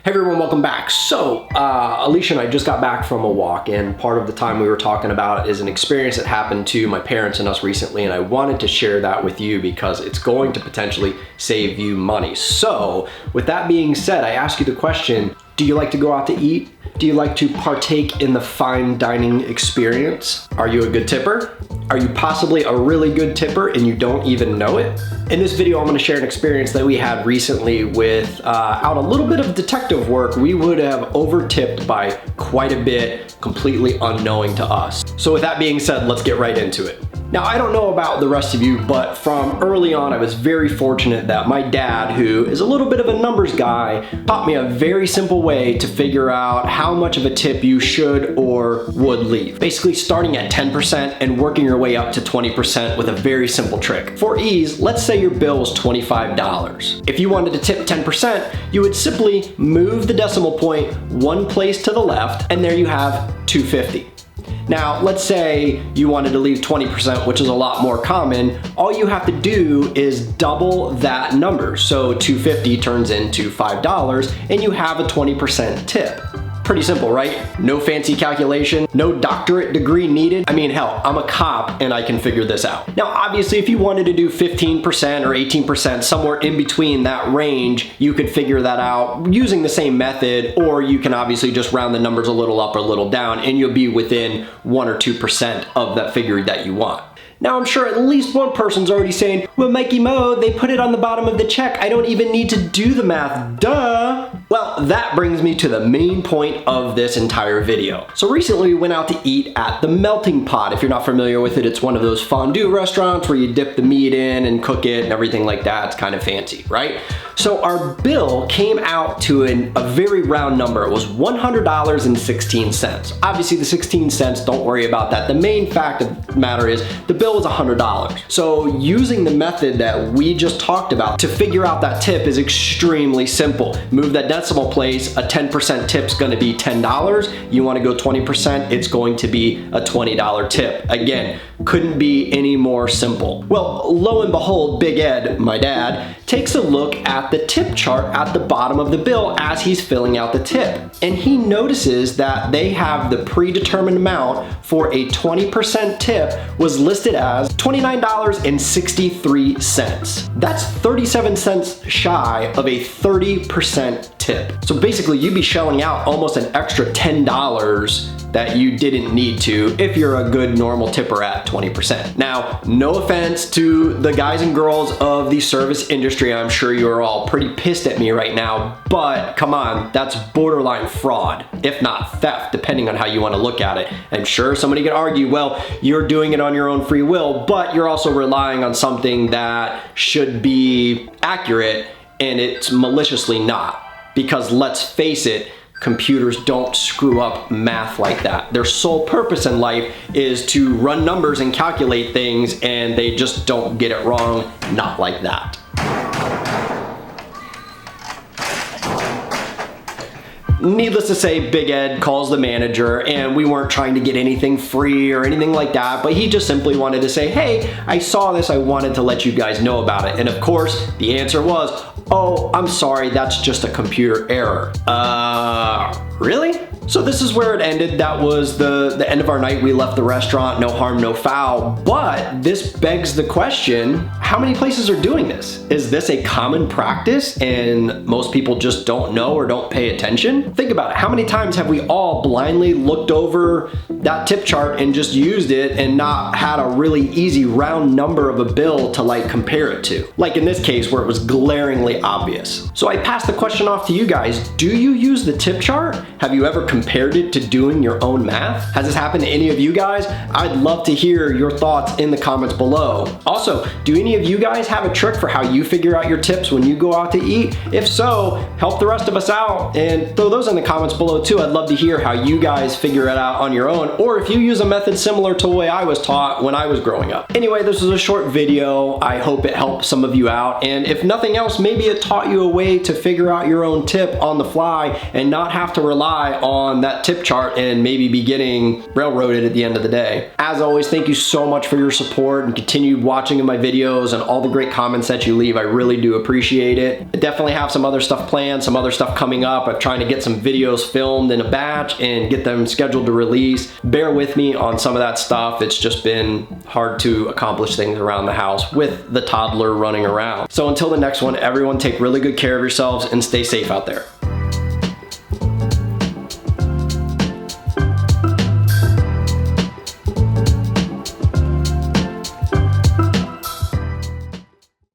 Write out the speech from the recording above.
Hey everyone, welcome back. So, Alicia and I just got back from a walk, and part of the time we were talking about is an experience that happened to my parents and us recently, and I wanted to share that with you because it's going to potentially save you money. So, with that being said, I ask you the question, do you like to go out to eat? Do you like to partake in the fine dining experience? Are you a good tipper? Are you possibly a really good tipper and you don't even know it? In this video, I'm gonna share an experience that we had recently with out a little bit of detective work. We would have over-tipped by quite a bit, completely unknowing to us. So with that being said, let's get right into it. Now, I don't know about the rest of you, but from early on, I was very fortunate that my dad, who is a little bit of a numbers guy, taught me a very simple way to figure out how much of a tip you should or would leave. Basically starting at 10% and working your way up to 20% with a very simple trick. For ease, let's say your bill was $25. If you wanted to tip 10%, you would simply move the decimal point one place to the left, and there you have $2.50. Now, let's say you wanted to leave 20%, which is a lot more common. All you have to do is double that number. So $2.50 turns into $5 and you have a 20% tip. Pretty simple, right? No fancy calculation, no doctorate degree needed. I mean, hell, I'm a cop and I can figure this out. Now, obviously, if you wanted to do 15% or 18%, somewhere in between that range, you could figure that out using the same method, or you can obviously just round the numbers a little up or a little down and you'll be within 1 or 2% of that figure that you want. Now, I'm sure at least one person's already saying, well, Mikey Mo, they put it on the bottom of the check. I don't even need to do the math, duh. Well, that brings me to the main point of this entire video. So recently we went out to eat at the Melting Pot. If you're not familiar with it, it's one of those fondue restaurants where you dip the meat in and cook it and everything like that. It's kind of fancy, right? So our bill came out to a very round number. It was $100.16. Obviously the 16 cents, don't worry about that. The main fact of the matter is the bill was $100. So using the method that we just talked about to figure out that tip is extremely simple. Move that decimal place, a 10% tip's gonna be $10. You wanna go 20%, it's going to be a $20 tip. Again, couldn't be any more simple. Well, lo and behold, Big Ed, my dad, takes a look at the tip chart at the bottom of the bill as he's filling out the tip. And he notices that they have the predetermined amount for a 20% tip was listed as $29.63. That's 37 cents shy of a 30% tip. So basically you'd be shelling out almost an extra $10 that you didn't need to if you're a good normal tipper at 20%. Now, no offense to the guys and girls of the service industry, I'm sure you're all pretty pissed at me right now, but come on, that's borderline fraud, if not theft, depending on how you want to look at it. I'm sure somebody could argue, well, you're doing it on your own free will, but you're also relying on something that should be accurate and it's maliciously not. Because let's face it, computers don't screw up math like that. Their sole purpose in life is to run numbers and calculate things, and they just don't get it wrong, not like that. Needless to say, Big Ed calls the manager, and we weren't trying to get anything free or anything like that, but he just simply wanted to say, hey, I saw this, I wanted to let you guys know about it. And of course, the answer was, oh, I'm sorry, that's just a computer error. Really? So this is where it ended. That was the end of our night. We left the restaurant, no harm, no foul. But this begs the question, how many places are doing this? Is this a common practice and most people just don't know or don't pay attention? Think about it. How many times have we all blindly looked over that tip chart and just used it and not had a really easy round number of a bill to like compare it to? Like in this case where it was glaringly obvious. So I pass the question off to you guys. Do you use the tip chart? Have you ever compared it to doing your own math? Has this happened to any of you guys? I'd love to hear your thoughts in the comments below. Also, do any of you guys have a trick for how you figure out your tips when you go out to eat? If so, help the rest of us out and throw those in the comments below too. I'd love to hear how you guys figure it out on your own, or if you use a method similar to the way I was taught when I was growing up. Anyway, this was a short video. I hope it helped some of you out, and if nothing else, maybe it taught you a way to figure out your own tip on the fly and not have to rely on that tip chart and maybe be getting railroaded at the end of the day. As always, thank you so much for your support and continued watching of my videos. videos and all the great comments that you leave. I really do appreciate it. I definitely have some other stuff planned, some other stuff coming up. I'm trying to get some videos filmed in a batch and get them scheduled to release. Bear with me on some of that stuff. It's just been hard to accomplish things around the house with the toddler running around. So until the next one, everyone take really good care of yourselves and stay safe out there.